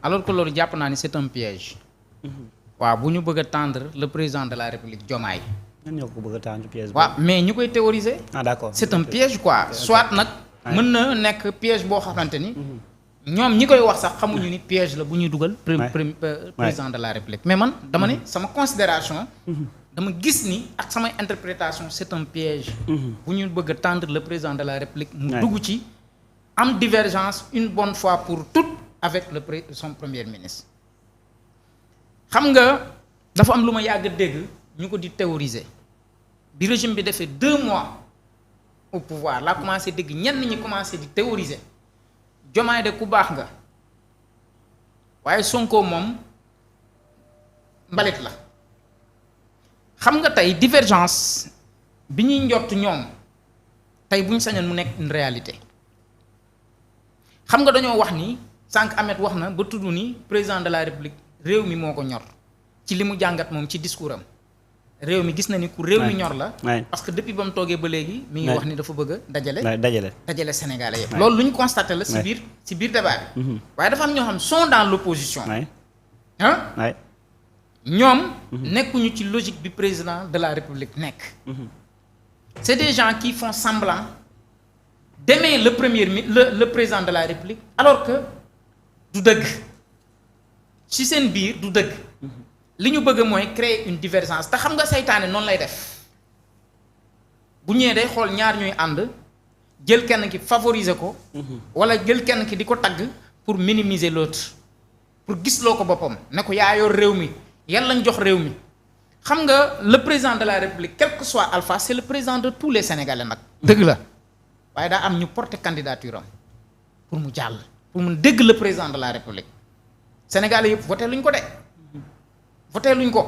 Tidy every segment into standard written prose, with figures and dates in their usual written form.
alors que loolu jàpp naa ni c'est un piège. waaw bu ñu bëgg a tendre le président de la République Diomaye. ñan ñoo ko bëgg a tendre piège. waaw mais ñu koy théoriser. ah d'accord c'est un piège quoi soit nag. mën na nekk piège boo xamante ni. ñoom ñi koy wax sax xamuñu ni piège la bu ñuy dugal. président de la République mais man dama ne sama considération dama gis ni ak samay interprétation c'est un piège. bu ñu bëgg a tendre le président de la République. mu dugg ci am divergence une bonne fois pour toutes avec son premier ministre. xam nga dafa am lu ma yàgg a dégg ñu ko di théoriser bi régime bi defee 2 mois au pouvoir laa commencé dégg ñenn ñi commencé di théoriser Diomaye de ku baax nga waaye Sonko moom mbalit la. xam nga tey divergence bi ñuy njott ñoom tey bu ñu sañoon mu nekk une réalité xam nga dañoo wax ni sànq Ahmed wax na ba tudd ni président de la République réew mi moo ko ñor ci li mu jàngat moom ci discours am réew mi gis na ni ku réew mi ñor la. parce que depuis ba mu toogee ba léegi. mi ngi wax ni dafa bëgg a dajale Sénégalais yëpp. loolu lu ñu constaté la si biir débat bi. waaye dafa am ñoo xam sont dans l'opposition. ñoom nekkuñu ci logique bi président de la République nekk. c'est des gens qui font semblant d'aimer le président de la République alors que du dëgg ci seen biir du dëgg. li ñu bëgg mooy créer une divergence te xam nga seytaane noonu lay def bu ñëwee day xool ñaar ñuy ànd jël kenn ki favoriser ko. wala jël kenn ki di ko tagg pour minimiser l'autre pour gis loo ko boppam ne ko yaa yor réew mi. yan lañ jox réew mi xam nga le président de la République quel que soit Alpha c'est le président de tous les Sénégalais nag. dëgg la waaye daa am ñu porter candidature am pour mu jàll pour mu dégg le président de la République Sénégalais yëpp voté luñ ko de voté luñ ko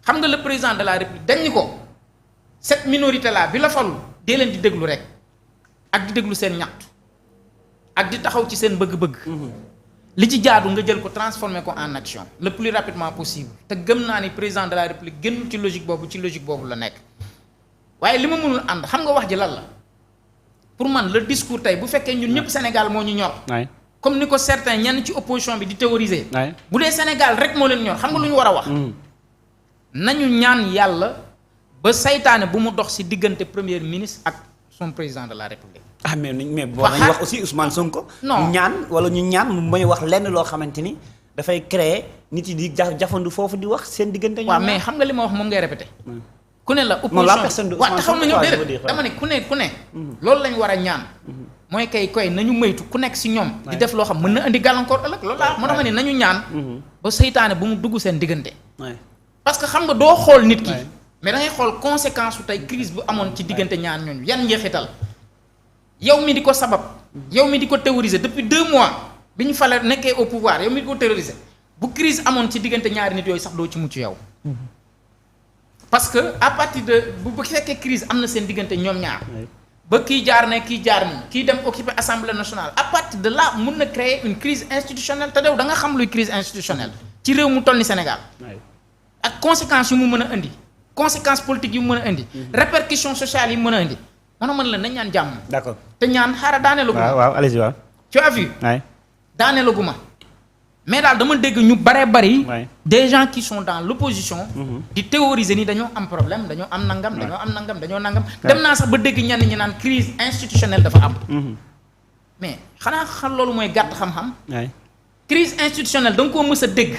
xam nga le président de la République dañ ni ko cette minorité là bi la falul dee leen di déglu rek ak di déglu seen ñaxtu ak di taxaw ci seen bëgg-bëgg. li ci jaadu nga jël ko transformer ko en action le plus rapidement possible te gëm naa ni président de la République génn ci logique boobu la nekk waaye li ma mënul ànd xam nga wax ji lan la pour man le discours tey bu fekkee ñun ñëpp Sénégal moo ñu ñor. comme ni ko certains ñenn ci opposition bi di théoriser. bu dee Sénégal rek moo leen ñor xam nga lu ñu war a wax. nañu ñaan yàlla ba saytaane bu mu dox ci diggante premier ministre ak son président de la République. mais boo nañu wax aussi Ousmane Sonko. non ñaan wala ñu ñaan mu may wax lenn loo xamante ni dafay créer nit yi di jafandu foofu di wax seen diggante. waaw mais xam nga li ma wax moom ngay répété. ku ne la opposition bi waaw taxaw nañu déedéet dama ne ku ne. loolu lañ war a ñaan. mooy koy nañu moytu ku nekk ci ñoom. di def loo xam mën na indi gàllankoor ëllëg loolu laa moo tax ma ne nañu ñaan. ba seytaane bu mu dugg seen diggante. parce que xam nga doo xool nit ki. mais da ngay xool conséquence su tey crise bu amoon ci diggante ñaar ñooñu yan njeexital. yow mi di ko sabab yow mi di ko théoriser depuis 2 mois bi ñu fale nekkee au pouvoir yow mi di ko théoriser bu crise amoon ci diggante ñaari nit yooyu sax doo ci mucc yow. parce que à partir de bu fekkee crise am na seen diggante ñoom ñaar. ba kii jaar ne kii jaar ni kii dem occuper assemblée nationale à partir de là mun na créer une crise institutionnelle te dew da nga xam luy crise institutionnelle ci réew mu toll ni Sénégal. ak conséquences yu mu mën a indi conséquences politiques yu mu mën a indi. répercussions sociales yi mu mën a indi. man mën la nañ ñaan jàmm. d'accord te ñaan xaaral daaneelu guma. waaw allez-y waaw. tu as vu. daaneelu guma. mais daal dama dégg ñu bare bari. des gens qui sont dans l'opposition. di théoriser ni dañoo am problème dañoo am nangam. dañoo nangam. dem naa sax ba dégg ñenn ñi naan crise institutionnelle dafa am. mais xanaa xam loolu mooy gàtt xam-xam. crise institutionnelle da nga koo mës a dégg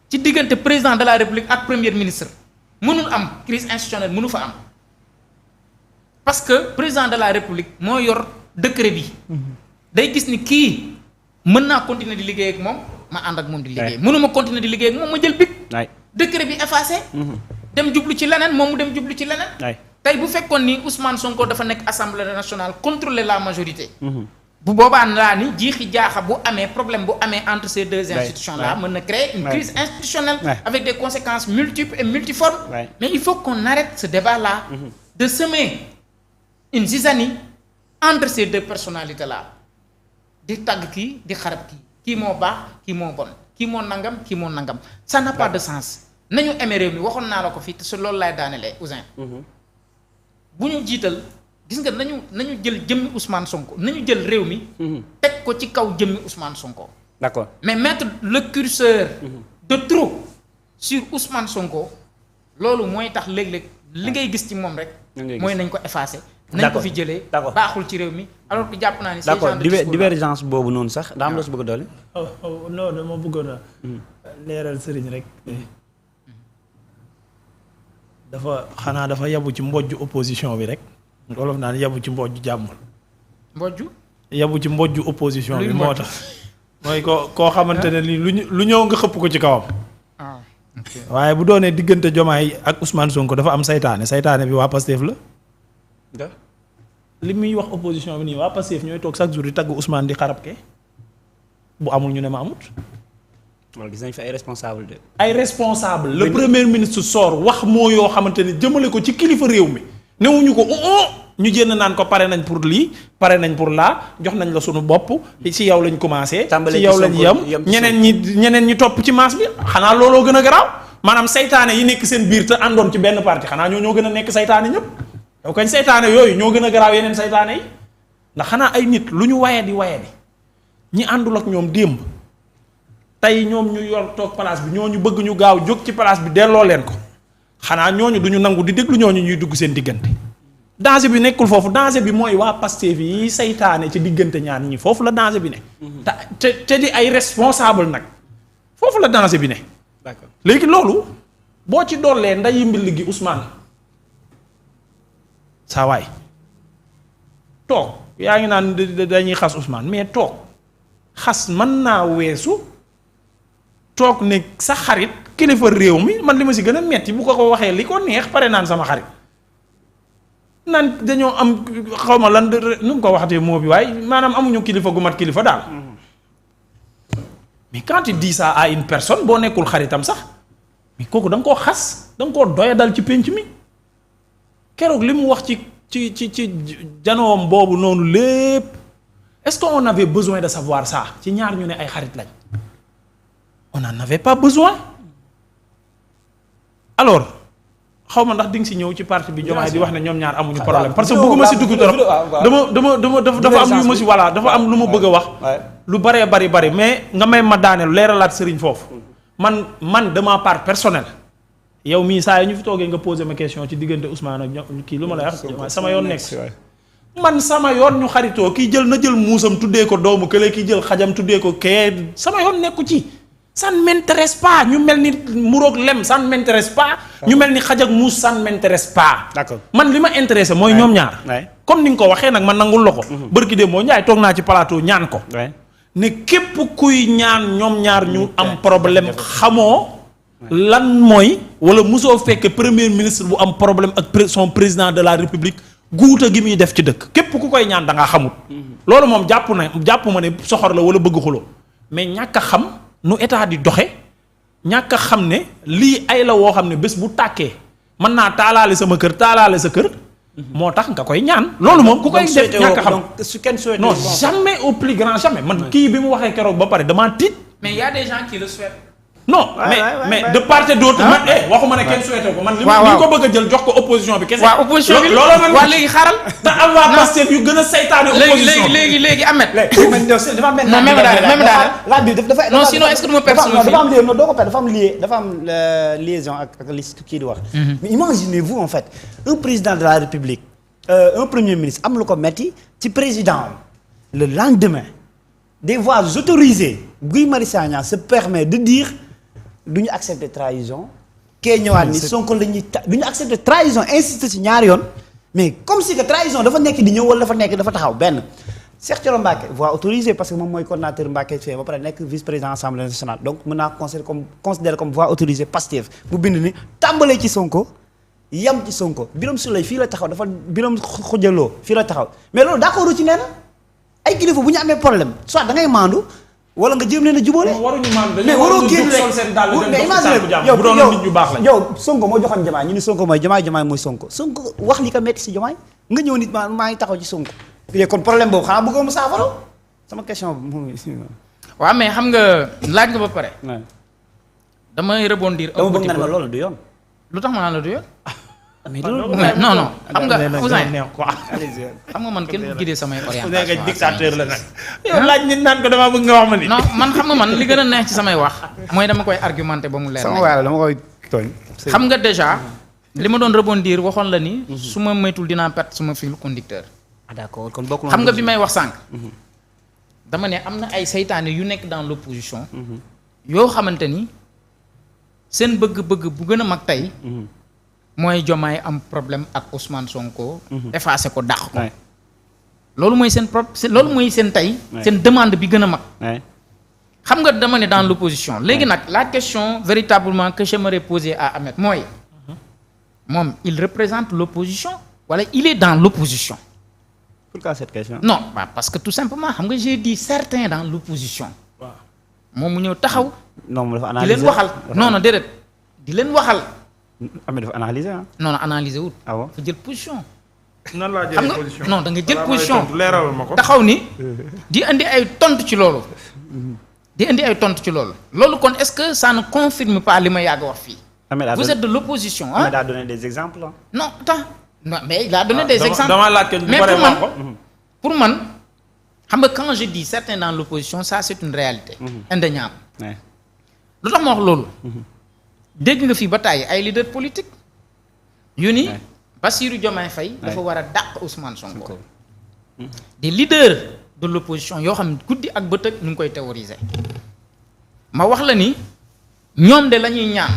ci diggante président de la République ak premier ministre mënul am crise institutionnelle mënu fa am. parce que président de la République moo yor décret bi. day gis ni kii mën naa continuer di liggéey ak moom ma ànd ak moom di liggéey. mënuma continuer di liggéey ak moom ma jël bic. décret bi effacé. dem jublu ci leneen moom mu dem jublu ci leneen. tey bu fekkoon ni Ousmane Sonko dafa nekk assemblée nationale contrôler la majorité. bu boobaa laa ni jiixi jaaxa bu amee problème bu amee entre ces deux institutions là mën na créer une crise institutionnelle. avec des conséquences multiples et multiformes. mais il faut qu'on arrête ce débat là. de semer une zizanie entre ces deux personnalités là di tàgg kii di xarab kii moo baax kii moo bon kii moo nangam kii moo nangam ça n'a pas de sens nañu amee réew mi waxoon naa la ko fii te su loolu laay daanelee Ousin bu ñu jiital gis nga nañu jël jëmmi Ousmane Sonko nañu jël réew mi teg ko ci kaw jëmmi Ousmane Sonko d'accord mais mettre le curseur de trop sur Ousmane Sonko loolu mooy tax léeg-léeg li ngay gis ci moom rek mooy nañ ko effacer nañ ko fi jëlee baaxul ci réew mi alors que jàpp naa ni d'accord divergence boobu noonu sax daa am la su bëgg a dolli non dama bëggoon a leeral sëriñ rek dafa yabu ci mbojju opposition bi rek wolof naan yabu ci mbojju jàmmul yabu ci mbojju opposition bi moo tax mooy koo xamante ne ni lu ñëw nga xëpp ko ci kawam waaye bu doonee diggante Diomaye ak Ousmane Sonko dafa am saytaane bi waa Pastef la li muy wax opposition bi nii waa Pastef ñooy toog chaque jour di tagg Ousmane di xarab ke bu amul ñu ne ma amut. wala gis nañ fi ay responsable de. ay responsable le premier ministre sort wax moo yoo xamante ni jëmale ko ci kilifa réew mi newuñu ko ñu jénn naan ko pare nañ pour lii pare nañ pour laa jox nañ la sunu bopp ci yow lañ commencé. ci yow lañ yem ñeneen ñi topp ci maas bi xanaa looloo gën a garaaw maanaam saytaane yi nekk seen biir te àndoon ci benn parti xanaa ñoo gën a nekk saytaane ñëpp. yow kañ saytaane yooyu ñoo gën a garaaw yeneen saytaane yi ndax xanaa ay nit lu ñu waye di ñi àndul ak ñoom démb tey ñoom ñu yor toog place bi ñooñu bëgg ñu gaaw jóg ci place bi delloo leen ko xanaa ñooñu du ñu nangu di déglu ñooñu ñuy dugg seen diggante danger bi nekkul foofu danger bi mooy waa Pastef yi saytaane ci diggante ñaar ñi foofu la danger bi ne. te di ay responsable nag foofu la danger bi ne. d'accord léegi loolu boo ci dollee ndayi mbill gi Ousmane saa waay toog yaa ngi naan dañuy xas Ousmane mais toog xas mën naa weesu toog ne sa xarit kilifa réew mi man li ma si gën a metti bu ko waxee li ko neex pare naan sama xarit naan dañoo am xaw ma lan nu mu ko waxatee moo bi waaye maanaam amuñu kilifa gu mat kilifa daal mais quand tu dis ça à une personne boo nekkul xaritam sax mais kooku da nga koo xas da nga koo doya dal ci pénc mi keroog li mu wax ci janoom boobu noonu lépp est-ce qu'on avait besoin de savoir ça ci ñaar ñu ne ay xarit lañ on n'en avait pas besoin alors xaw ma ndax di nga si ñëw ci parti bi Diomaye di wax ne ñoom ñaar amuñu problème parce que bëgguma si dugg trop dafa am lu ma si voilà dafa am lu ma bëgg a wax lu baree bari mais nga may ma daaneel leeralaat sëriñ foofu man de ma part personnelle yow mii saa yi ñu fi toogee nga posé ma question ci diggante Ousmane ak kii lu ma lay wax sama yoon nekk man sama yoon ñu xaritoo kii jël na jël muusam tuddee ko doomu kële kii jël xajam tuddee ko kee sama yoon nekku ci ça ne m'intéresse pas ñu mel ni muroog lem ça ne m'intéresse pas ñu mel ni xaj ak muus ça ne m'intéresse pas d'accord man li ma intéressé mooy ñoom ñaar comme ni nga ko waxee nag man nangul la ko bërki dee moo njaay toog naa ci plateau ñaan ko ne képp kuy ñaan ñoom ñaar ñu am problème xamoo lan mooy wala mosoo fekke premier ministre bu am problème ak son président de la république guuta gi muy def ci dëkk képp ku koy ñaan da ngaa xamut loolu moom jàpp ma ne soxor la wala bëgg xuloo mais ñàkk a xam nu état di doxe ñàkk a xam ne lii ay la woo xam ne bés bu tàkkee mën naa taalaale sama kër taalaale sa kër moo tax nga koy ñaan loolu moom ku koy def ñàkk a xam non jamais au plus grand jamais man kii bi mu waxee keroog ba pare damaa tiit mais y a des gens qui le souhaitent. non mais de part et d'autre man waxuma ne kenn souhaité ko man li ñu ko bëgg a jël jox ko opposition bi kese waaw opposition bi looloo man waa léegi xaaral te am waa Pastef yu gën a saytaane opposition léegi Ahmed non même daal la bi dafa non sinon est-ce que du ma perdre sama dafa am lié non doo ko perdre dafa am liaison ak li kii di wax mais imaginez-vous en fait un président de la République un premier ministre am lu ko metti ci président le lendemain des voix autorisées Guy Marius Sagna se permet de dire du ñu accepter trahison kee ñëwaat ni Sonko la ñuy du ñu accepter trahison insiste ci ñaari yoon mais comme si que trahison dafa nekk di ñëw wala dafa taxaw benn Cheikh Thioro Mbacké voix autorisée parce que moom mooy coordinateur Mbacké fee ba pare nekk vice-président assemblée nationale donc mën naa considérer comme voix autorisée Pastef bu bind ni tàmbalee ci Sonko yam ci Sonko Birame Souleye fii la taxaw dafa Birame Khoudialo fii la taxaw mais loolu d'accord ci nee na ay kilifa bu ñu amee problème soit da ngay maandu wala nga jéem leen a jubóole. waruñu maandu mais waroo génn rek mais imagine yow Sonko moo joxoon Diomaye ñu ni Sonko mooy Diomaye mooy Sonko wax li ko metti si Diomaye nga ñëw nit maa ngi taxaw ci Sonko. léegi kon problème boobu xanaa bëggoo mu saafara sama question bi. waaw mais xam nga laaj nga ba pare. damay rebondir. dama bëgg nga ne ma loolu du yoon. lu tax ma naan la du yoon. mais non xam nga Ouzin neex xam nga man kenn du guidé samay orientation nga dictateur la nag yow laaj nit naan ko damaa bëgg nga wax ma ni non man xam nga man li gën a neex ci samay wax mooy dama koy argumenté ba mu leer sama waay la dama koy tooñ. xam nga déjà li ma doon rebondir waxoon la ni su ma moytul dinaa perte suma fil conducteur d'accord kon bokk xam nga bi may wax sànq dama ne am na ay seytaane yu nekk dans l'opposition yoo xamante ni seen bëgg-bëgg bu gën a mag tey mooy Diomaye am problème ak Ousmane Sonko effacé ko dàq ko loolu mooy seen loolu mooy seen tey seen demande bi gën a mag xam nga dama ne dans l'opposition léegi nag la question véritablement que j'aimerais poser à Ahmed mooy moom il représente l'opposition wala il est dans l'opposition. Pourquoi cette question? Non parce que tout simplement xam nga j'ai dit certains dans l'opposition moom mu ñëw taxaw non dafa di analyser leen waxal non déedéet di leen waxal Ahmed dafa analyser ah. non analyser wut ah bon fa jël position nan laa xam jëlee nga position non da nga jël position leeral ma ko taxaw ni di indi ay tontu ci loolu di indi ay tontu ci loolu kon est-ce que ça ne confirme pas li ma yàgg wax fii vous êtes de l'opposition hein? Ahmed a donné des exemples. Non attends non mais il a donné des exemples dama laaj mais pour man xam nga quand je dis certains dans l'opposition ça c'est une réalité indéniable lu tax ma wax loolu dégg nga fii ba tàyyi ay leaders politiques yu ni Bassirou Diomaye Faye dafa war a dàq Ousmane Sonko des leaders de l'opposition yoo xam ne guddi ak bëccëg ñu ngi koy théoriser ma wax la ni ñoom de la ñuy ñaan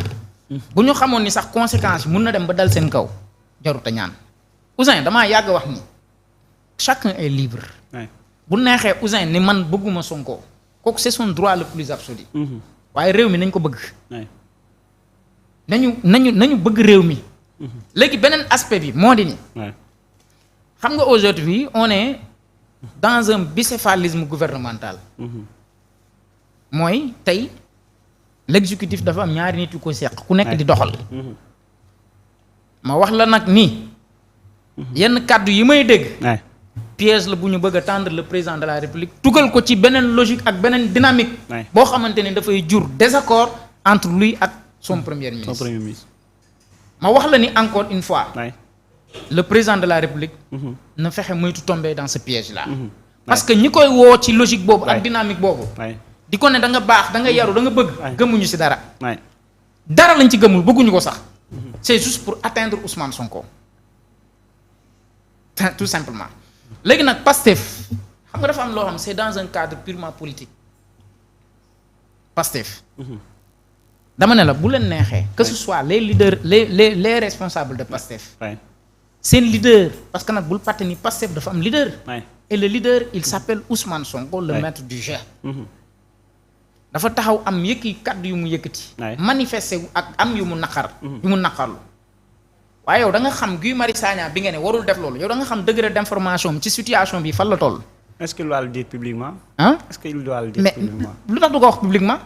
bu ñu xamoon ni sax conséquences yi mun na dem ba dal seen kaw jarut a ñaan Ouzin damaa yàgg wax ni chacun est libre bu neexee Ouzin ni man bëgguma Sonko kooku c'est son droit le plus absolu waaye réew mi nañ ko bëgg nañu bëgg réew mi léegi beneen aspect bi moo di ni xam nga aujourd'hui on est dans un bicéphalisme gouvernemental mooy tey l'exécutif dafa am ñaari nit yu ko seq ku nekk di doxal ma wax la nag ni yenn kàddu yi may dégg piège la bu ñu bëgg a tendre le président de la République tugal ko ci beneen logique ak beneen dynamique boo xamante ne dafay jur désaccord entre lui ak son premier ministre ma wax la ni encore une fois le président de la République na fexe moytu tomber dans ce piège là parce que ñi koy woo ci logique boobu ak dynamique boobu di ko ne da nga baax da nga yaru da nga bëgg gëmuñu ci dara dara lañ ci gëmul bëgguñu ko sax c'est juste pour atteindre Ousmane Sonko tout simplement léegi nag Pastef xam nga dafa am loo xam c'est dans un cadre purement politique Pastef dama ne la bu leen neexee que ce soit les leaders les responsables de Pastef seen leader parce que nag bul fàtte ni Pastef dafa am leader et le leader il s'appelle Ousmane Sonko le maître du jeu dafa taxaw am kaddu yu mu yëkkati manifester wu ak am yu mu naqarlu waaye yow da nga xam Guy Marius Sagna bi nga ne warul def loolu yow da nga xam degré d'information ci situation bi fan la toll. Est-ce qu'il doit le dire publiquement? Est-ce qu'il doit le dire publiquement? Mais lu tax du ko wax publiquement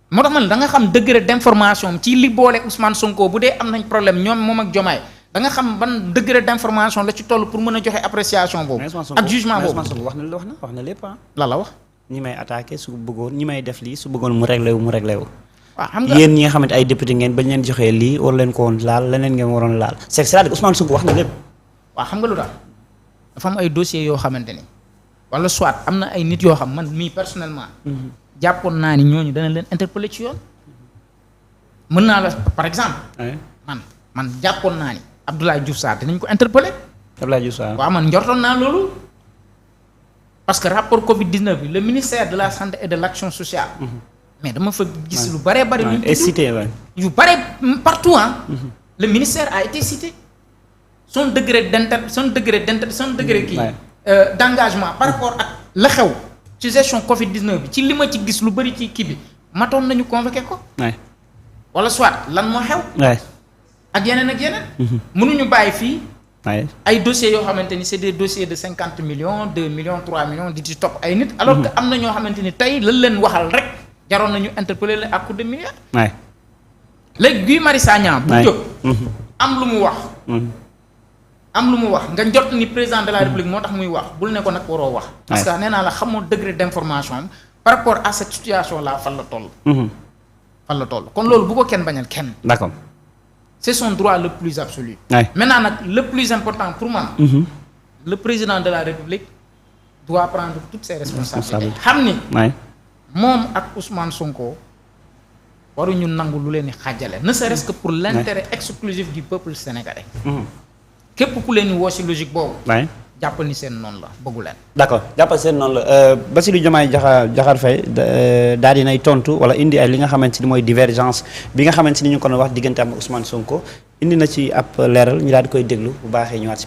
moo tax man da nga xam degré d'information ci li boole Ousmane Sonko bu dee am nañ problème ñoom moom ak Diomaye da nga xam ban degré d'information la ci toll pour mën a joxe appréciation boobu. ak jugement boobu Ousmane Sonko wax na lépp la wax. ñi may attaqué su bëggoon ñi may def lii su bëggoon mu réglé wu. waaw xam nga yéen ñi nga xamante ay député ngeen bañ leen joxee lii war leen ko woon laal leneen ngeen waroon laal c'est-à-dire Ousmane Sonko wax na lépp. waaw xam nga lu tax dafa am ay dossiers yoo xamante ni wala soit am na ay nit yoo xam man mii personnellement. jàppoon naa ni ñooñu dana leen interpeller ci yoon. mën naa la par exemple. man jàppoon naa ni Abdoulaye Diouf Sarr dinañ ko interpeller. Abdoulaye Diouf Sarr waaw man njortoon naa loolu. parce que rapport Covid-19 bi le ministère de la santé et de l'action sociale. mais dama fa gis lu bare bari. et cité yu bare partout le ministère a été cité. son degré d'engagement par rapport ak la xew ci gestion Covid-19 bi ci li ma ci gis lu bari ci kii bi matoon nañu convoqué ko. wala soit lan moo xew. ak yeneen. mënuñu bàyyi fii. ay dossiers yoo xamante ni c'est des dossiers de 50 millions 2 millions 3 millions di ci topp ay nit. alors que am na ñoo xamante ni tey lan leen waxal rek. jaroon nañu interpeller la à coup de milliards. léegi Guy Marius Sagna bu jóg am lu mu wax nga jot ni président de la République moo tax muy wax bul ne ko nag waroo wax. parce que nee naa la xamoo degré d'information am par rapport à cette situation là fan la toll. kon loolu bu ko kenn bañal kenn. d'accord c'est son droit le plus absolu. Ouais. Maintenant nag le plus important pour moi. Le président de la République doit prendre toutes ses responsabilités. xam ni. moom ak Ousmane Sonko waruñu nangu lu leen di xàjjale ne serait-ce que pour l'intérêt exclusif du peuple sénégalais. képp ku leen di woo ci logique boobu. jàppal ni seen noonu la bëggu leen. d'accord jàppal seen noonu la Bassirou Diomaye Diakhar Faye daal dinay tontu wala indi ay li nga xamante ni mooy divergence bi nga xamante ni ñu ko doon wax diggante am Ousmane Sonko indi na ci ab leeral ñu daal di koy déglu bu baaxee ñëwaat.